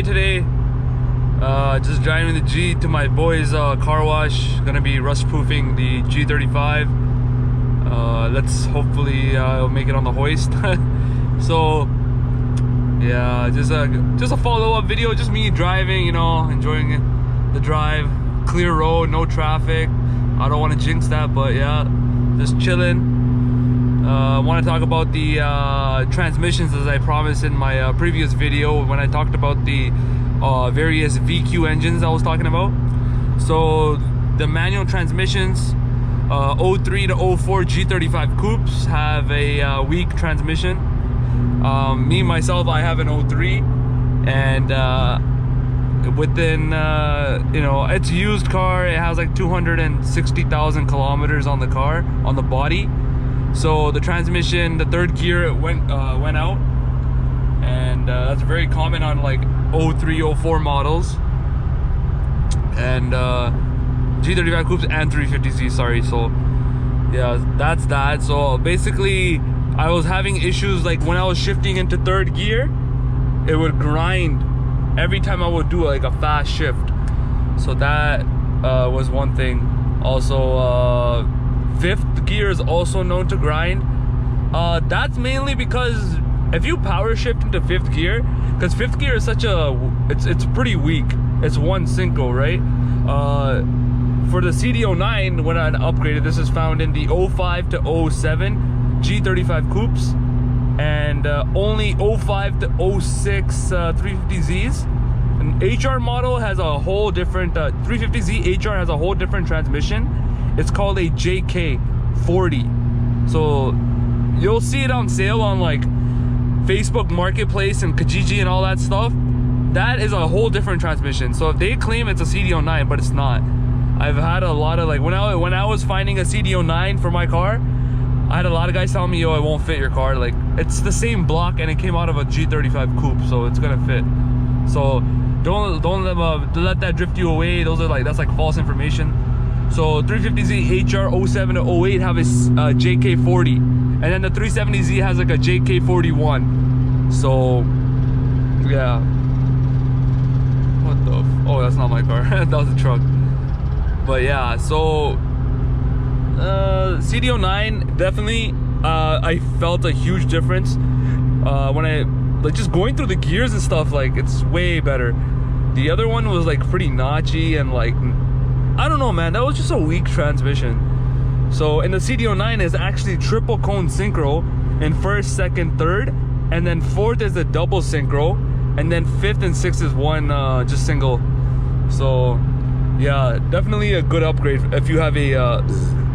day today. Just driving the G to my boy's car wash. Gonna be rust proofing the G35. Let's hopefully make it on the hoist. So yeah, just a follow-up video, just me driving, you know, enjoying the drive. Clear road, no traffic. I don't want to jinx that, but yeah, just chilling. I want to talk about the transmissions, as I promised in my previous video when I talked about the various VQ engines I was talking about. So the manual transmissions, 03 to 04 G35 coupes have a weak transmission. Me myself, I have an 03, and within you know, it's a used car. It has like 260,000 kilometers on the car, on the body. So the transmission, the third gear, it went out, and that's very common on like 03, 04 models, and G35 coupes and 350Z, sorry. So yeah, that's that. So basically I was having issues, like when I was shifting into third gear, it would grind every time I would do like a fast shift. So that was one thing. Also fifth gear is also known to grind. That's mainly because if you power shift into fifth gear, because fifth gear is such a, it's pretty weak. It's one synchro, right? For the CD09, when I upgraded, this is found in the 05 to 07 G35 coupes, and only 05 to 06 350Zs. An HR model has a whole different 350Z HR has a whole different transmission. It's called a JK40. So you'll see it on sale on like Facebook Marketplace and Kijiji and all that stuff. That is a whole different transmission. So if they claim it's a CD09, but it's not. I've had a lot of, like, when I was finding a CD09 for my car, I had a lot of guys telling me, yo, it won't fit your car. Like, it's the same block and it came out of a G35 coupe, so it's gonna fit. So don't let that drift you away. Those are like, that's like false information. So 350Z HR 07 to 08 have a JK40, and then the 370Z has like a JK41. So yeah, what the oh, that's not my car. That was a truck. But yeah, so CD09 definitely, I felt a huge difference when I, like, just going through the gears and stuff. Like, it's way better. The other one was like pretty notchy and like, I don't know, man, that was just a weak transmission. So in the CD09 is actually triple cone synchro in first, second, third, and then fourth is a double synchro, and then fifth and sixth is one just single. So yeah, definitely a good upgrade if you have a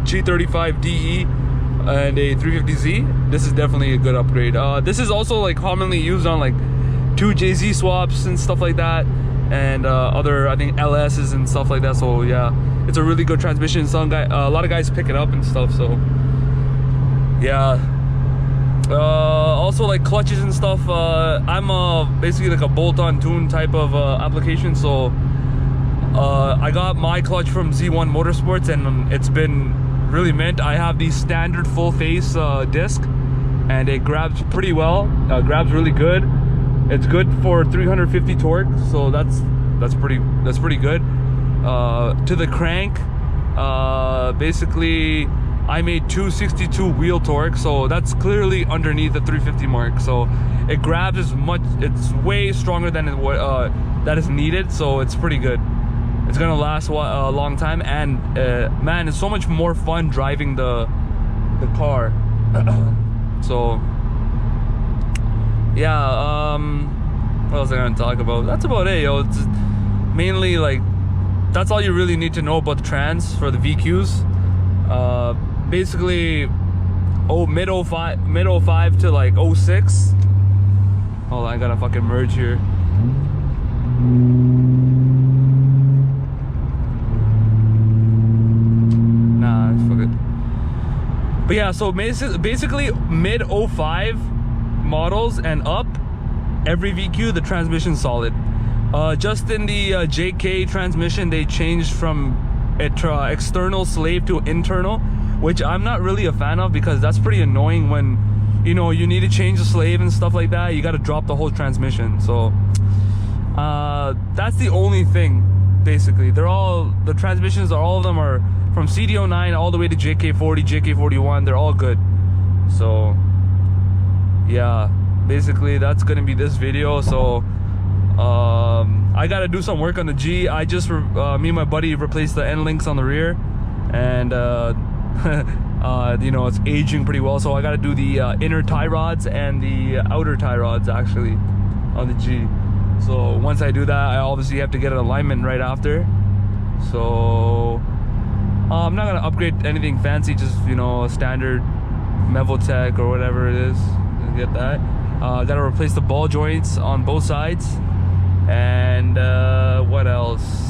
G35 DE and a 350Z. This is definitely a good upgrade. This is also like commonly used on like 2JZ swaps and stuff like that, and other, I think, LSs and stuff like that. So yeah, it's a really good transmission. Some guy, a lot of guys pick it up and stuff. So yeah. Also like clutches and stuff. I'm basically like a bolt-on tune type of application. So I got my clutch from Z1 Motorsports, and it's been really mint. I have the standard full face disc, and it grabs pretty well. Grabs really good. It's good for 350 torque, so that's pretty good. To the crank, basically I made 262 wheel torque, so that's clearly underneath the 350 mark. So it grabs as much, it's way stronger than what that is needed, so it's pretty good. It's gonna last a long time, and man, it's so much more fun driving the car. So yeah, what else am I gonna talk about? That's about it, yo. It's mainly like, that's all you really need to know about the trans for the VQs. Basically, mid 05 to like 06. Hold on, I gotta fucking merge here. Nah, fuck it. But yeah, so basically mid 05 models and up, every VQ, the transmission's solid. Just in the JK transmission, they changed from external slave to internal, which I'm not really a fan of, because that's pretty annoying when, you know, you need to change the slave and stuff like that. You got to drop the whole transmission. So That's the only thing, basically. The transmissions are, all of them are from CD09 all the way to JK40, JK41. They're all good. So yeah, basically that's gonna be this video. So I gotta do some work on the G. I just me and my buddy replaced the end links on the rear, and you know, it's aging pretty well, so I gotta do the inner tie rods and the outer tie rods actually on the G. So once I do that, I obviously have to get an alignment right after. So I'm not gonna upgrade anything fancy, just, you know, a standard Mevotech or whatever it is. Get that. Gotta replace the ball joints on both sides. And what else?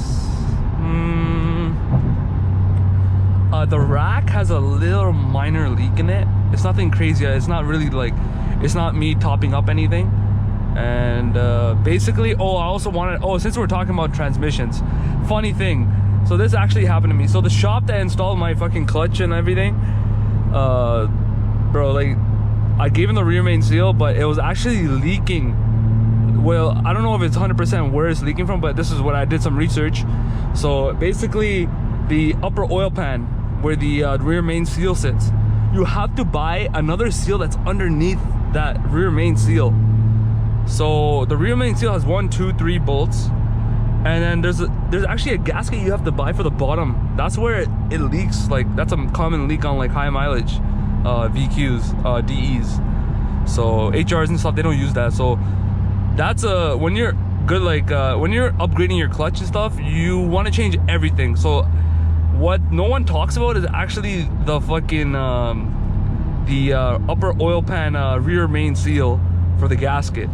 The rack has a little minor leak in it. It's nothing crazy. It's not really like, it's not me topping up anything. And basically, I also wanted, since we're talking about transmissions, funny thing, so this actually happened to me. So the shop that installed my fucking clutch and everything, bro, like, I gave him the rear main seal, but it was actually leaking. Well, I don't know if it's 100% where it's leaking from, but this is what I did some research. So basically, the upper oil pan where the rear main seal sits, you have to buy another seal that's underneath that rear main seal. So the rear main seal has 1, 2, 3 bolts, and then there's actually a gasket you have to buy for the bottom. That's where it leaks. Like, that's a common leak on like high mileage VQs, DEs. So HRs and stuff, they don't use that. So that's when you're good, like when you're upgrading your clutch and stuff, you want to change everything. So what no one talks about is actually the fucking upper oil pan rear main seal for the gasket.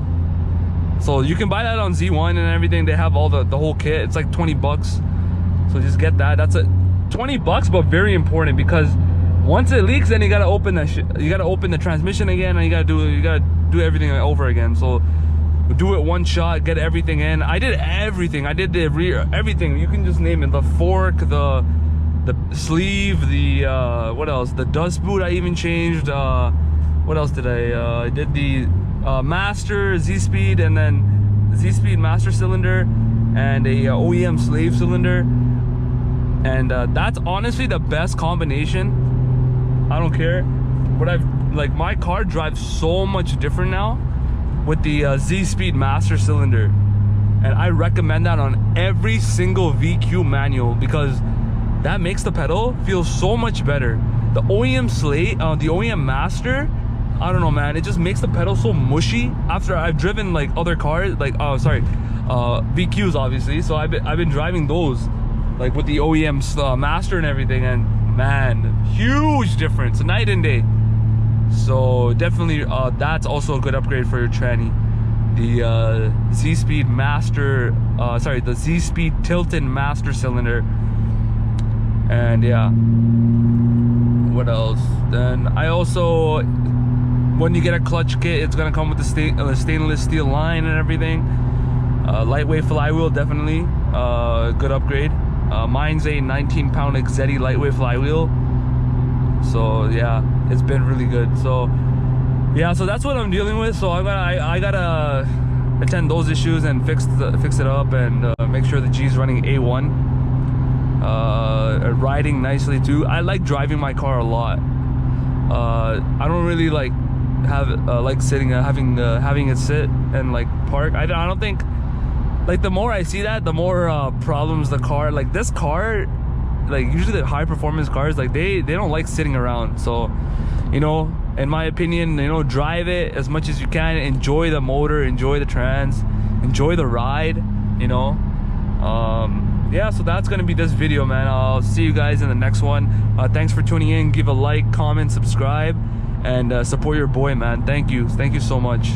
So you can buy that on Z1 and everything. They have all the whole kit. It's like 20 bucks. So just get that. That's a 20 bucks, but very important, because once it leaks, then you gotta open that shit. You gotta open the transmission again, and you gotta do everything over again. So do it one shot, get everything in. I did everything. I did the rear, everything. You can just name it. The fork, the sleeve, the what else? The dust boot I even changed. What else did I did the master ZSpeed, and then ZSpeed master cylinder, and a OEM slave cylinder. And that's honestly the best combination. I don't care. But like, my car drives so much different now with the ZSpeed master cylinder, and I recommend that on every single VQ manual, because that makes the pedal feel so much better. The OEM slate, the OEM master, I don't know, man, it just makes the pedal so mushy. After I've driven like other cars, like VQs obviously, so I've been driving those like with the OEM master and everything, and man, huge difference, night and day. So definitely that's also a good upgrade for your tranny. The ZSpeed master, the ZSpeed Tilton master cylinder. And yeah, what else? Then I also, when you get a clutch kit, it's gonna come with the stainless steel line and everything. Lightweight flywheel, definitely good upgrade. Mine's a 19-pound Exedy lightweight flywheel. So yeah, it's been really good. So yeah, so that's what I'm dealing with. So I gotta attend those issues and fix it up, and make sure the G's running A1. Riding nicely too. I like driving my car a lot. I don't really like sitting, having it sit and like park. I don't think, like, the more I see that, the more problems the car, like this car, like usually the high performance cars, like they don't like sitting around. So, you know, in my opinion, you know, drive it as much as you can, enjoy the motor, enjoy the trans, enjoy the ride, you know. Yeah, so that's gonna be this video, man. I'll see you guys in the next one. Thanks for tuning in. Give a like, comment, subscribe, and support your boy, man. Thank you so much.